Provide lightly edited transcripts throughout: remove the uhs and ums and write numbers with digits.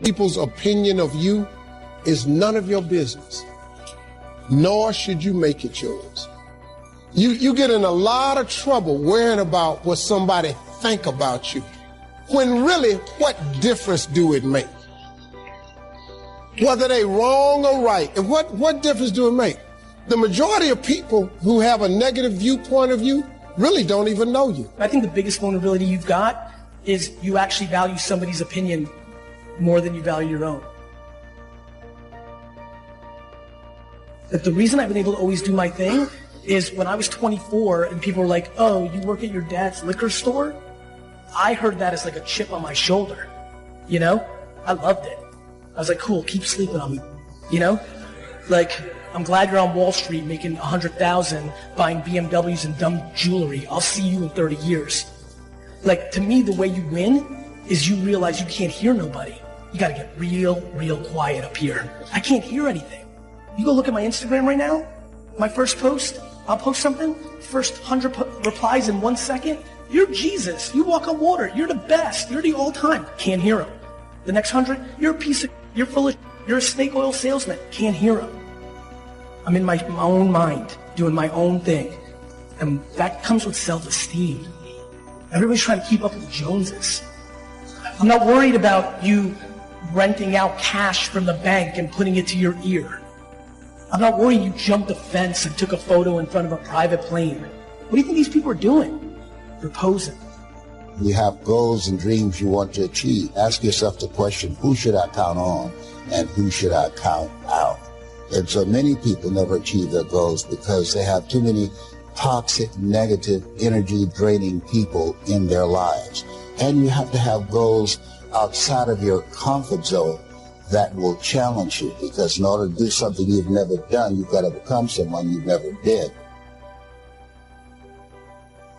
People's opinion of you is none of your business, nor should you make it yours. You get in a lot of trouble worrying about what somebody think about you, when really, what difference do it make? Whether they wrong or right, and what difference do it make? The majority of people who have a negative viewpoint of you really don't even know you. I think the biggest vulnerability you've got is you actually value somebody's opinion more than you value your own. But the reason I've been able to always do my thing is when I was 24 and people were like, oh, you work at your dad's liquor store? I heard that as like a chip on my shoulder, you know? I loved it. I was like, cool, keep sleeping on me, you know? Like, I'm glad you're on Wall Street making $100,000 buying BMWs and dumb jewelry. I'll see you in 30 years. Like, to me, the way you win is you realize you can't hear nobody. You gotta get real quiet up here. I can't hear anything. You go look at my Instagram right now, my first post, I'll post something, first 100 replies in 1 second. You're Jesus. You walk on water. You're the best. You're the all-time. Can't hear him. The next 100, you're a piece of, you're full of, you're a snake oil salesman. Can't hear him. I'm in my own mind, doing my own thing. And that comes with self-esteem. Everybody's trying to keep up with the Joneses. I'm not worried about you renting out cash from the bank and putting it to your ear. I'm not worried you jumped the fence and took a photo in front of a private plane. What do you think these people are doing? They're posing. You have goals and dreams you want to achieve. Ask yourself the question, who should I count on and who should I count out? And so many people never achieve their goals because they have too many toxic, negative, energy-draining people in their lives. And you have to have goals outside of your comfort zone that will challenge you, because in order to do something you've never done, you've got to become someone you've never did.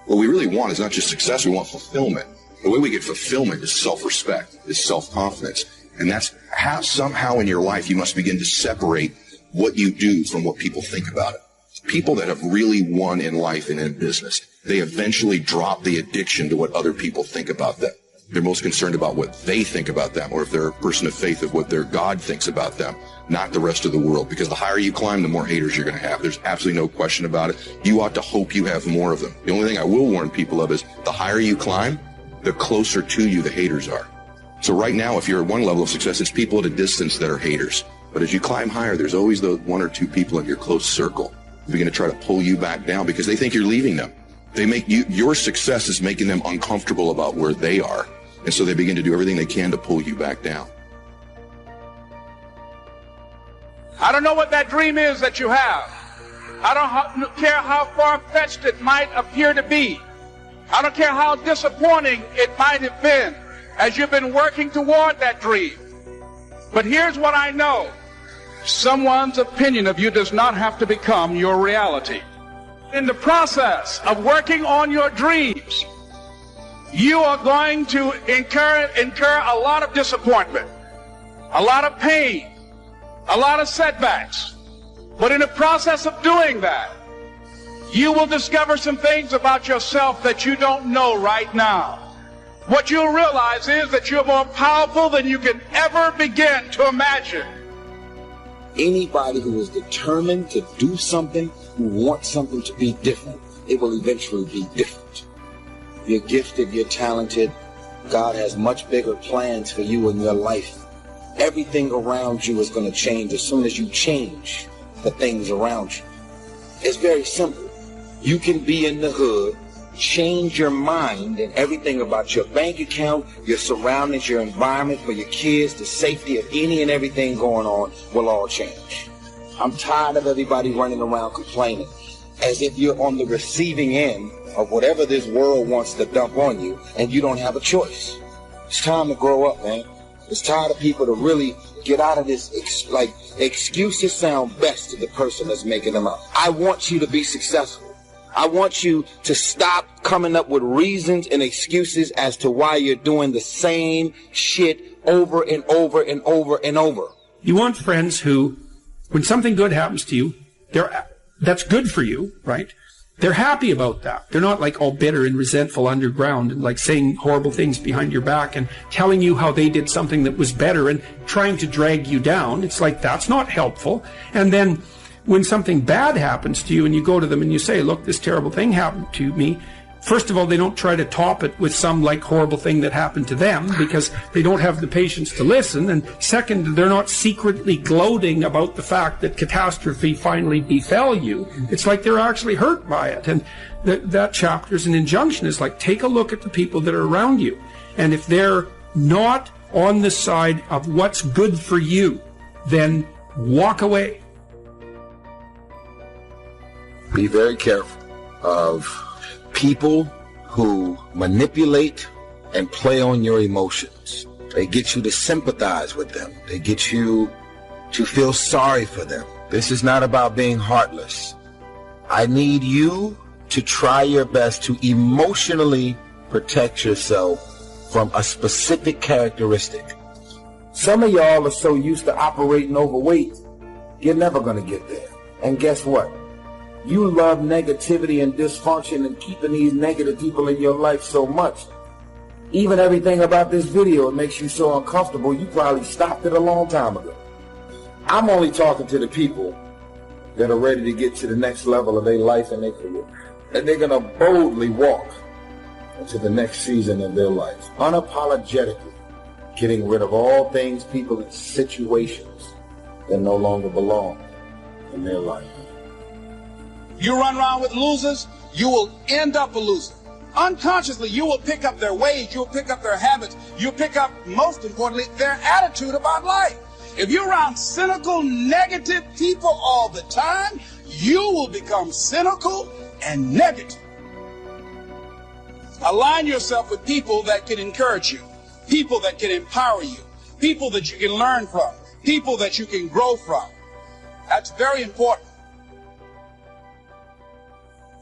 What we really want is not just success, we want fulfillment. The way we get fulfillment is self-respect, is self-confidence. And that's how somehow in your life you must begin to separate what you do from what people think about it. People that have really won in life and in business, they eventually drop the addiction to what other people think about them. They're most concerned about what they think about them, or if they're a person of faith, of what their God thinks about them, not the rest of the world. Because the higher you climb, the more haters you're going to have. There's absolutely no question about it. You ought to hope you have more of them. The only thing I will warn people of is the higher you climb, the closer to you the haters are. So right now, if you're at one level of success, it's people at a distance that are haters. But as you climb higher, there's always the one or two people in your close circle who are going to try to pull you back down because they think you're leaving them. They make you, your success is making them uncomfortable about where they are. And so they begin to do everything they can to pull you back down. I don't know what that dream is that you have. I don't care how far-fetched it might appear to be. I don't care how disappointing it might have been as you've been working toward that dream. But here's what I know. Someone's opinion of you does not have to become your reality. In the process of working on your dreams, you are going to incur a lot of disappointment, a lot of pain, a lot of setbacks. But in the process of doing that, you will discover some things about yourself that you don't know right now. What you'll realize is that you're more powerful than you can ever begin to imagine. Anybody who is determined to do something, who wants something to be different, it will eventually be different. You're gifted, you're talented. God has much bigger plans for you in your life. Everything around you is going to change as soon as you change the things around you. It's very simple. You can be in the hood, change your mind, and everything about your bank account, your surroundings, your environment, for your kids, the safety of any and everything going on will all change. I'm tired of everybody running around complaining as if you're on the receiving end of whatever this world wants to dump on you and you don't have a choice. It's time to grow up, man. It's time of people to really get out of this, excuses sound best to the person that's making them up. I want you to be successful. I want you to stop coming up with reasons and excuses as to why you're doing the same shit over and over and over and over. You want friends who, when something good happens to you, that's good for you, right? they're happy about that. They're not like all bitter and resentful underground and like saying horrible things behind your back and telling you how they did something that was better and trying to drag you down. It's like, that's not helpful. And then when something bad happens to you and you go to them and you say, look, this terrible thing happened to me, first of all, they don't try to top it with some like horrible thing that happened to them because they don't have the patience to listen. And second, they're not secretly gloating about the fact that catastrophe finally befell you. It's like they're actually hurt by it. And that chapter is an injunction. It's like, take a look at the people that are around you. And if they're not on the side of what's good for you, then walk away. Be very careful of people who manipulate and play on your emotions. They get you to sympathize with them. They get you to feel sorry for them. This is not about being heartless. I need you to try your best to emotionally protect yourself from a specific characteristic. Some of y'all are so used to operating overweight, you're never going to get there. And guess what? You love negativity and dysfunction and keeping these negative people in your life so much. Even everything about this video, it makes you so uncomfortable, you probably stopped it a long time ago. I'm only talking to the people that are ready to get to the next level of their life and their career. And they're going to boldly walk into the next season of their life, unapologetically, getting rid of all things, people, and situations that no longer belong in their life. You run around with losers, you will end up a loser. Unconsciously, you will pick up their ways, you'll pick up their habits, you'll pick up, most importantly, their attitude about life. If you're around cynical, negative people all the time, you will become cynical and negative. Align yourself with people that can encourage you, people that can empower you, people that you can learn from, people that you can grow from. That's very important.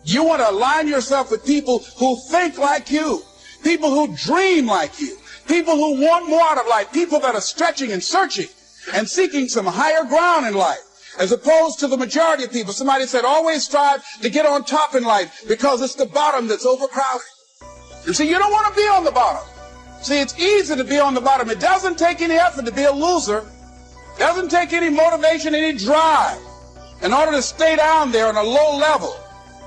You want to align yourself with people who think like you, people who dream like you, people who want more out of life, people that are stretching and searching and seeking some higher ground in life, as opposed to the majority of people. Somebody said, always strive to get on top in life because it's the bottom that's overcrowded. You see, you don't want to be on the bottom. See, it's easy to be on the bottom. It doesn't take any effort to be a loser. It doesn't take any motivation, any drive in order to stay down there on a low level.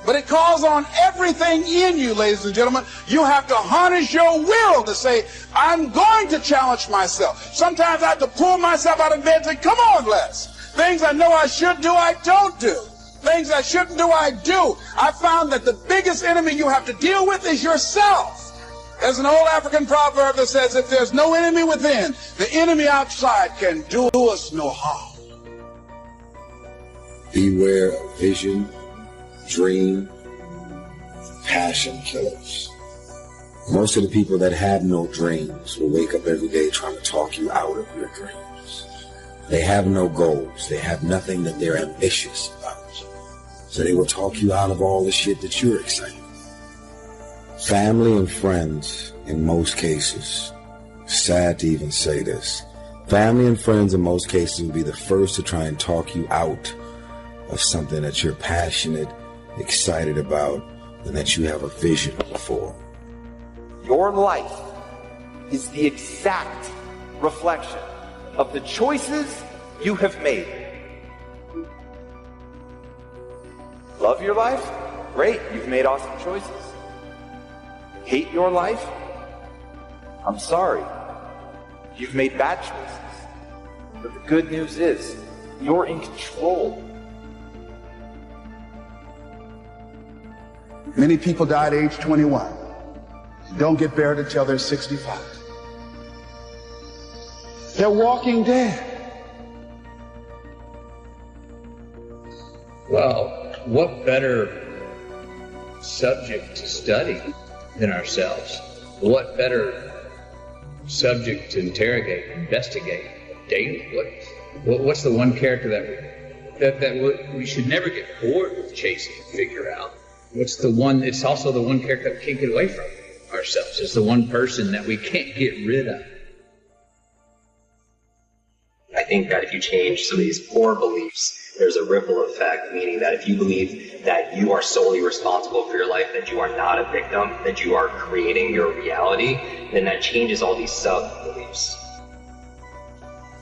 But it calls on everything in you, ladies and gentlemen. You have to harness your will to say, I'm going to challenge myself. Sometimes I have to pull myself out of bed and say, come on, Les. Things I know I should do, I don't do. Things I shouldn't do, I do. I found that the biggest enemy you have to deal with is yourself. There's an old African proverb that says, if there's no enemy within, the enemy outside can do us no harm. Beware of vision, dream, passion killers. Most of the people that have no dreams will wake up every day trying to talk you out of your dreams. They have no goals. They have nothing that they're ambitious about. So they will talk you out of all the shit that you're excited about. Family and friends, in most cases, sad to even say this, family and friends in most cases will be the first to try and talk you out of something that you're passionate, excited about, and that you have a vision for. Your life is the exact reflection of the choices you have made. Love your life? Great, you've made awesome choices. Hate your life? I'm sorry, you've made bad choices. But the good news is, you're in control. Many people die at age 21. Don't get buried until they're 65. They're walking dead. Well, what better subject to study than ourselves? What better subject to interrogate, investigate daily? What's the one character that we should never get bored with chasing and figure out? What's the one? It's also the one character that we can't get away from ourselves. It's the one person that we can't get rid of. think that if you change some of these core beliefs, there's a ripple effect, meaning that if you believe that you are solely responsible for your life, that you are not a victim, that you are creating your reality, then that changes all these sub-beliefs.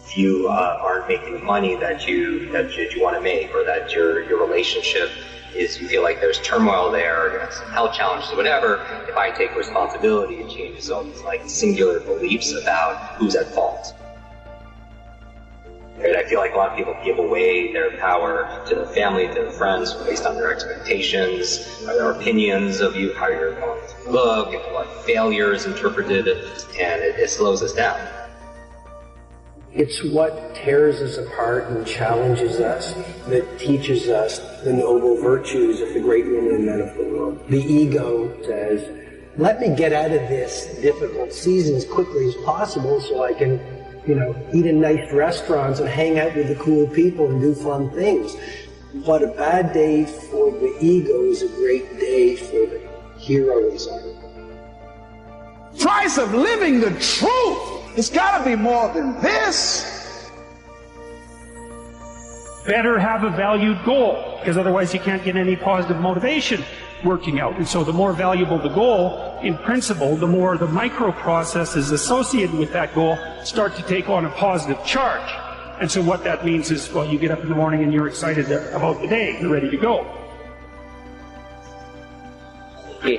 If you aren't making the money that you want to make, or that your relationship is, you feel like there's turmoil there, or you have some health challenges or whatever, if I take responsibility, it changes all these like singular beliefs about who's at fault. And I feel like a lot of people give away their power to the family, to the friends, based on their expectations, or their opinions of you, how you're going to look, and what failure is interpreted, and it slows us down. It's what tears us apart and challenges us that teaches us the noble virtues of the great women and men of the world. The ego says, let me get out of this difficult season as quickly as possible so I can eat in nice restaurants and hang out with the cool people and do fun things. But a bad day for the ego is a great day for the heroism. Price of living the truth. It's got to be more than this. Better have a valued goal, because otherwise you can't get any positive motivation working out. And so the more valuable the goal, in principle, the more the microprocesses associated with that goal start to take on a positive charge. And so what that means is, well, you get up in the morning and you're excited about the day, you're ready to go.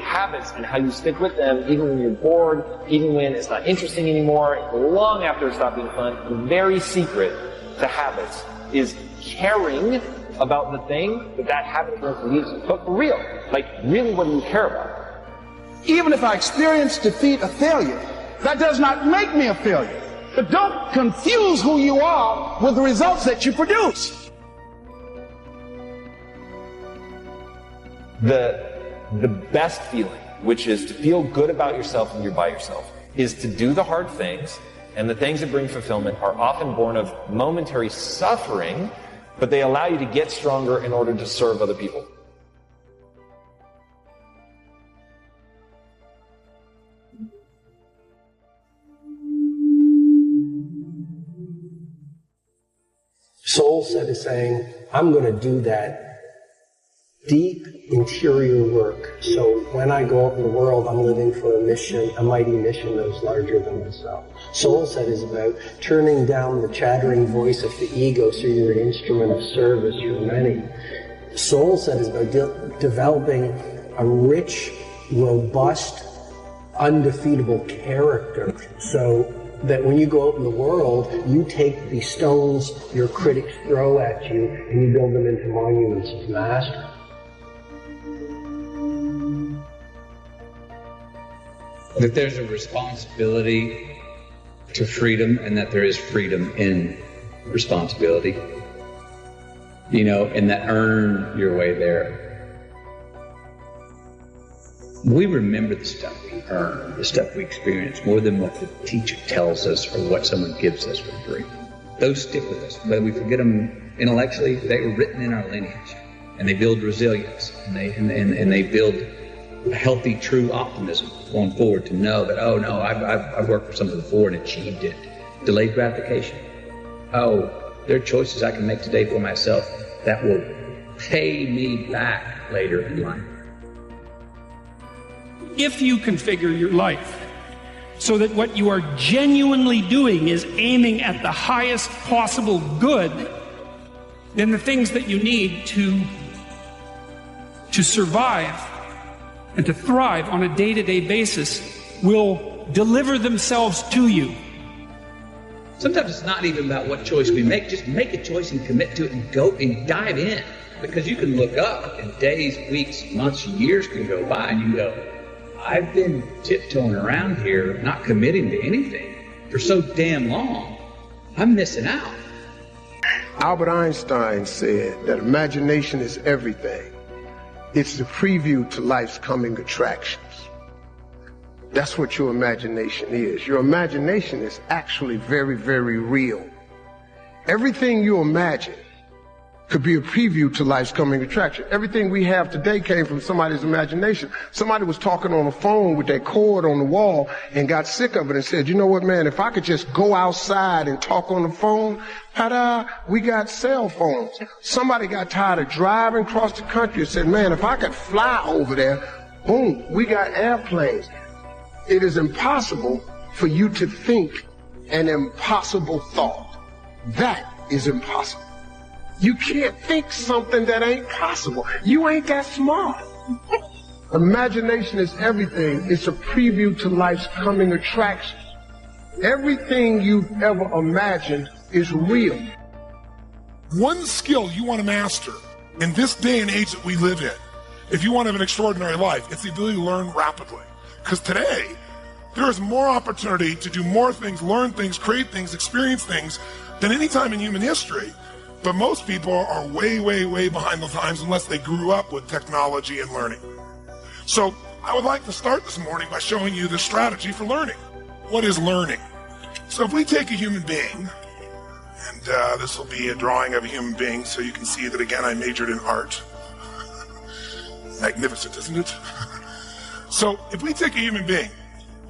Habits and how you stick with them, even when you're bored, even when it's not interesting anymore, long after it's stopped being fun. The very secret to habits is caring about the thing that habit leads to. But for real, like really what do you care about? Even if I experience defeat or failure, that does not make me a failure. But don't confuse who you are with the results that you produce. The best feeling, which is to feel good about yourself when you're by yourself, is to do the hard things, and the things that bring fulfillment are often born of momentary suffering, but they allow you to get stronger in order to serve other people. Soul set is saying, I'm going to do that deep interior work. So when I go out in the world, I'm living for a mission, a mighty mission that is larger than myself. Soul set is about turning down the chattering voice of the ego so you're an instrument of service for many. Soul set is about developing a rich, robust, undefeatable character. So that when you go out in the world, you take the stones your critics throw at you and you build them into monuments of mastery. That there's a responsibility to freedom, and that there is freedom in responsibility. And that earn your way there. We remember the stuff we earn, the stuff we experience, more than what the teacher tells us or what someone gives us for free. Those stick with us. Whether we forget them intellectually, they were written in our lineage. And they build resilience, and they build a healthy, true optimism going forward to know that, oh no, I've worked for something before and achieved it. Delayed gratification. Oh, there are choices I can make today for myself that will pay me back later in life. If you configure your life so that what you are genuinely doing is aiming at the highest possible good, then the things that you need to survive and to thrive on a day-to-day basis will deliver themselves to you. Sometimes it's not even about what choice we make. Just make a choice and commit to it and go and dive in. Because you can look up and days, weeks, months, years can go by and you go, I've been tiptoeing around here, not committing to anything for so damn long. I'm missing out. Albert Einstein said that imagination is everything. It's the preview to life's coming attractions. That's what your imagination is. Your imagination is actually very, very real. Everything you imagine could be a preview to life's coming attraction. Everything we have today came from somebody's imagination. Somebody was talking on the phone with that cord on the wall and got sick of it and said, you know what, man, if I could just go outside and talk on the phone, ta-da, we got cell phones. Somebody got tired of driving across the country and said, man, if I could fly over there, boom, we got airplanes. It is impossible for you to think an impossible thought. That is impossible. You can't think something that ain't possible. You ain't that smart. Imagination is everything. It's a preview to life's coming attraction. Everything you've ever imagined is real. One skill you want to master in this day and age that we live in, if you want to have an extraordinary life, it's the ability to learn rapidly. Because today, there is more opportunity to do more things, learn things, create things, experience things than any time in human history. But most people are way, way, way behind the times unless they grew up with technology and learning. So I would like to start this morning by showing you the strategy for learning. What is learning? So if we take a human being, and this will be a drawing of a human being so you can see that, again, I majored in art. Magnificent, isn't it? So if we take a human being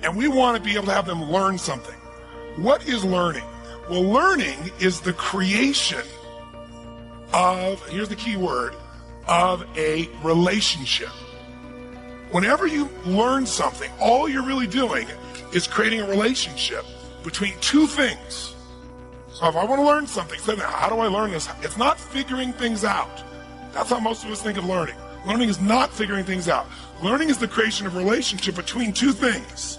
and we want to be able to have them learn something, what is learning? Well, learning is the creation of, here's the key word, of a relationship. Whenever you learn something, all you're really doing is creating a relationship between two things. So if I want to learn something, so now, how do I learn this? It's not figuring things out. That's how most of us think of learning. Learning is not figuring things out. Learning is the creation of a relationship between two things.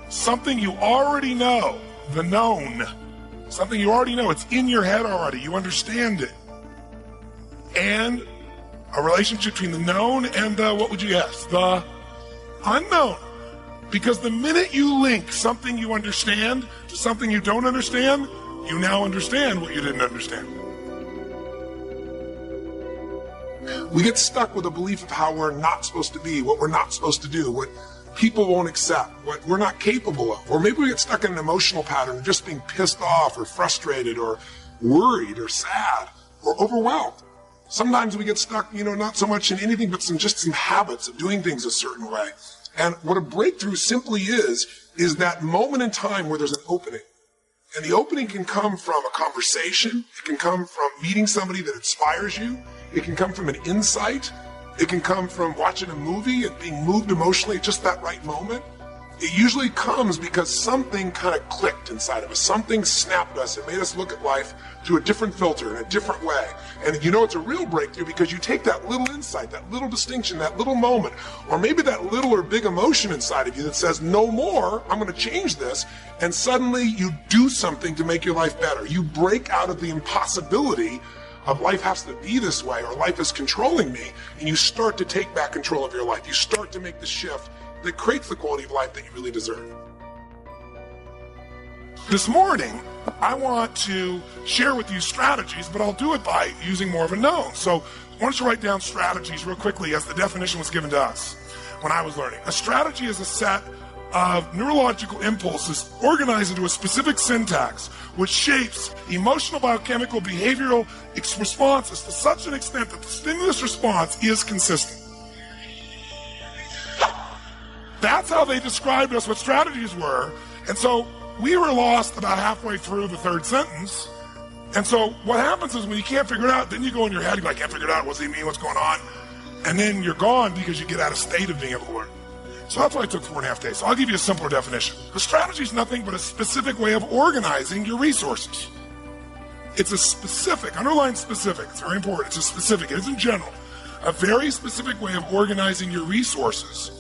Something you already know, the known. Something you already know, it's in your head already, you understand it. And a relationship between the known and the, what would you guess? The unknown. Because the minute you link something you understand to something you don't understand, you now understand what you didn't understand. We get stuck with a belief of how we're not supposed to be, what we're not supposed to do, what people won't accept, what we're not capable of. Or maybe we get stuck in an emotional pattern of just being pissed off or frustrated or worried or sad or overwhelmed. Sometimes we get stuck, not so much in anything, but some habits of doing things a certain way. And what a breakthrough simply is that moment in time where there's an opening. And the opening can come from a conversation. It can come from meeting somebody that inspires you. It can come from an insight. It can come from watching a movie and being moved emotionally at just that right moment. It usually comes because something kind of clicked inside of us. Something snapped us. It made us look at life through a different filter, in a different way. And it's a real breakthrough because you take that little insight, that little distinction, that little moment, or maybe that little or big emotion inside of you that says, no more, I'm going to change this. And suddenly you do something to make your life better. You break out of the impossibility of life has to be this way or life is controlling me. And you start to take back control of your life. You start to make the shift that creates the quality of life that you really deserve. This morning, I want to share with you strategies, but I'll do it by using more of a known. So why don't you write down strategies real quickly as the definition was given to us when I was learning. A strategy is a set of neurological impulses organized into a specific syntax which shapes emotional, biochemical, behavioral responses to such an extent that the stimulus response is consistent. That's how they described us what strategies were. And so we were lost about halfway through the third sentence. And so what happens is when you can't figure it out, then you go in your head, you're like, I can't figure it out, what does he mean, what's going on? And then you're gone because you get out of state of being able to learn. So that's why it took 4.5 days. So I'll give you a simpler definition. A strategy is nothing but a specific way of organizing your resources. It's a specific, underline specific, it's very important, it's a specific, it isn't general. A very specific way of organizing your resources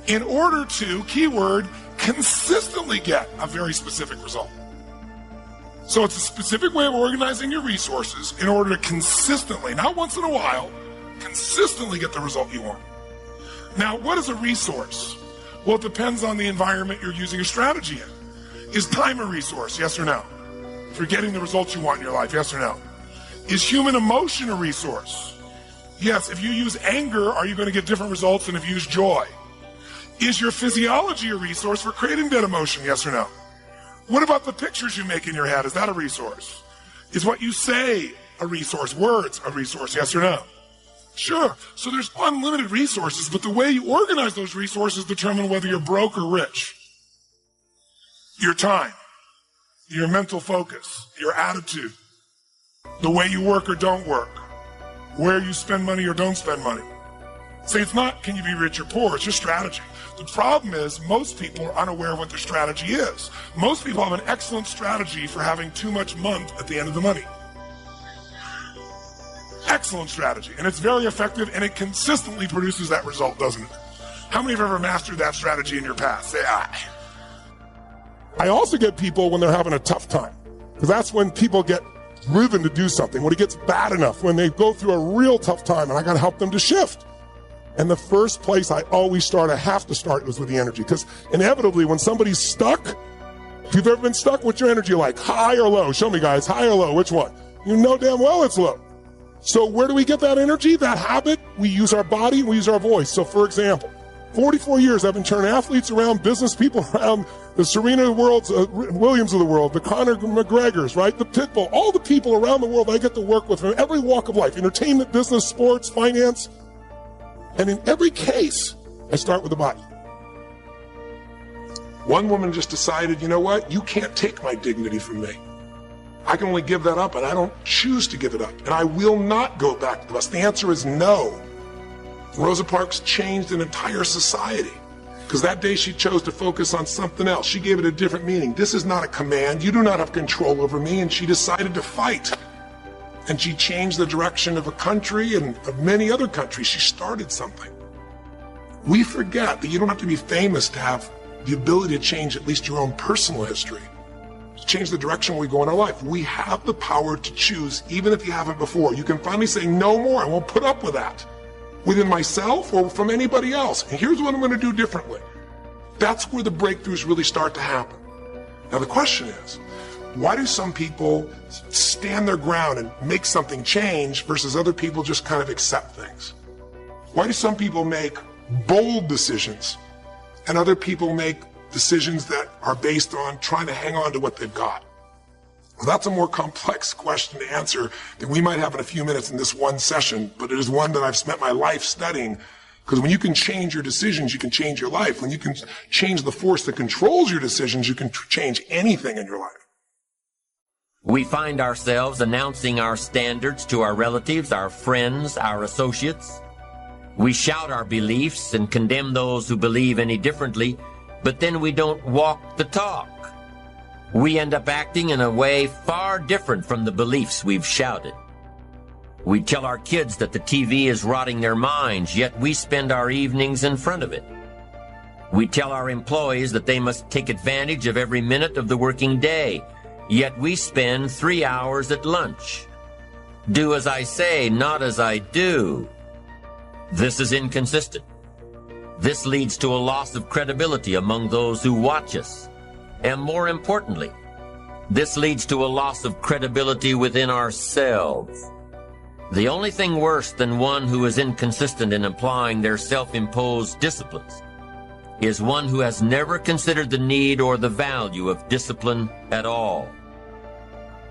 in order to, keyword, consistently get a very specific result. So it's a specific way of organizing your resources in order to consistently, not once in a while, consistently get the result you want. Now, what is a resource? Well, it depends on the environment you're using a strategy in. Is time a resource? Yes or no? For getting the results you want in your life? Yes or no? Is human emotion a resource? Yes. If you use anger, are you going to get different results than if you use joy? Is your physiology a resource for creating that emotion? Yes or no? What about the pictures you make in your head? Is that a resource? Is what you say a resource? Words a resource, yes or no? Sure. So there's unlimited resources, but the way you organize those resources determine whether you're broke or rich. Your time, your mental focus, your attitude, the way you work or don't work, where you spend money or don't spend money. See, it's not can you be rich or poor, it's your strategy. The problem is most people are unaware of what their strategy is. Most people have an excellent strategy for having too much month at the end of the money. Excellent strategy, and it's very effective, and it consistently produces that result, doesn't it? How many have ever mastered that strategy in your past? Say aye. I also get people when they're having a tough time, because that's when people get driven to do something, when it gets bad enough, when they go through a real tough time, and I got to help them to shift. And the first place I always start, I have to start, is with the energy, because inevitably when somebody's stuck, if you've ever been stuck, what's your energy like? High or low? Show me, guys. High or low? Which one? You know damn well it's low. So where do we get that energy, that habit? We use our body, we use our voice. So for example, 44 years I've been turning athletes around, business people around, the Serena of the world, Williams of the world, the Conor McGregors, right? The Pitbull, all the people around the world I get to work with from every walk of life, entertainment, business, sports, finance. And in every case, I start with the body. One woman just decided, you know what? You can't take my dignity from me. I can only give that up, and I don't choose to give it up. And I will not go back to the bus. The answer is no. Rosa Parks changed an entire society because that day she chose to focus on something else. She gave it a different meaning. This is not a command. You do not have control over me. And she decided to fight. And she changed the direction of a country and of many other countries. She started something. We forget that you don't have to be famous to have the ability to change at least your own personal history. Change the direction we go in our life. We have the power to choose, even if you haven't before. You can finally say, no more, I won't put up with that. Within myself or from anybody else. And here's what I'm going to do differently. That's where the breakthroughs really start to happen. Now the question is, why do some people stand their ground and make something change versus other people just kind of accept things? Why do some people make bold decisions and other people make decisions that are based on trying to hang on to what they've got? Well, that's a more complex question to answer than we might have in a few minutes in this one session, but it is one that I've spent my life studying, because when you can change your decisions, you can change your life. When you can change the force that controls your decisions, you can change anything in your life. We find ourselves announcing our standards to our relatives, our friends, our associates. We shout our beliefs and condemn those who believe any differently, but then we don't walk the talk. We end up acting in a way far different from the beliefs we've shouted. We tell our kids that the TV is rotting their minds, yet we spend our evenings in front of it. We tell our employees that they must take advantage of every minute of the working day, yet we spend 3 hours at lunch. Do as I say, not as I do. This is inconsistent. This leads to a loss of credibility among those who watch us. And more importantly, this leads to a loss of credibility within ourselves. The only thing worse than one who is inconsistent in applying their self-imposed disciplines is one who has never considered the need or the value of discipline at all.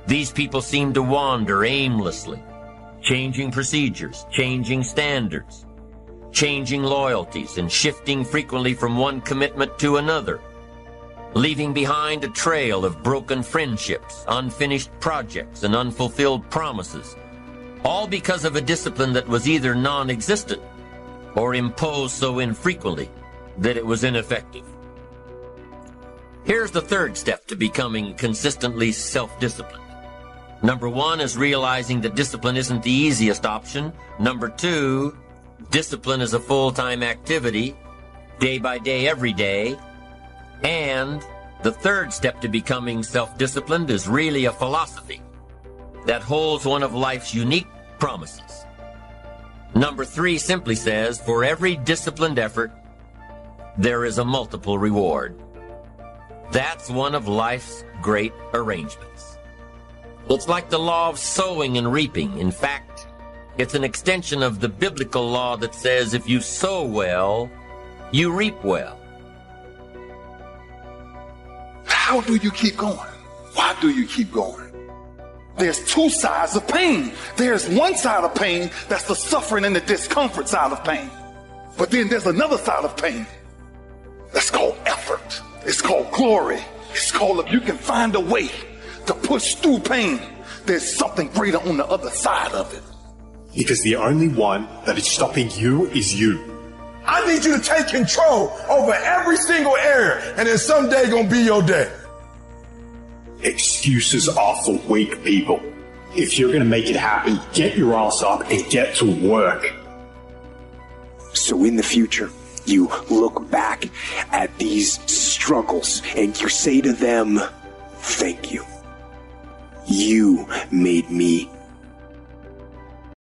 These people seem to wander aimlessly, changing procedures, changing standards, changing loyalties, and shifting frequently from one commitment to another, leaving behind a trail of broken friendships, unfinished projects, and unfulfilled promises, all because of a discipline that was either non-existent or imposed so infrequently that it was ineffective. Here's the third step to becoming consistently self-disciplined. Number 1 is realizing that discipline isn't the easiest option. Number 2, discipline is a full-time activity, day by day, every day. And the third step to becoming self-disciplined is really a philosophy that holds one of life's unique promises. Number 3 simply says, for every disciplined effort, there is a multiple reward. That's one of life's great arrangements. It's like the law of sowing and reaping. In fact, it's an extension of the biblical law that says if you sow well, you reap well. How do you keep going? Why do you keep going? There's two sides of pain. There's one side of pain that's the suffering and the discomfort side of pain. But then there's another side of pain that's called effort. It's called glory. It's called if you can find a way to push through pain, there's something greater on the other side of it. Because the only one that is stopping you is you. I need you to take control over every single area, and then someday gonna be your day. Excuses are for weak people. If you're gonna make it happen, get your ass up and get to work. So in the future, you look back at these struggles and you say to them, thank you. You made me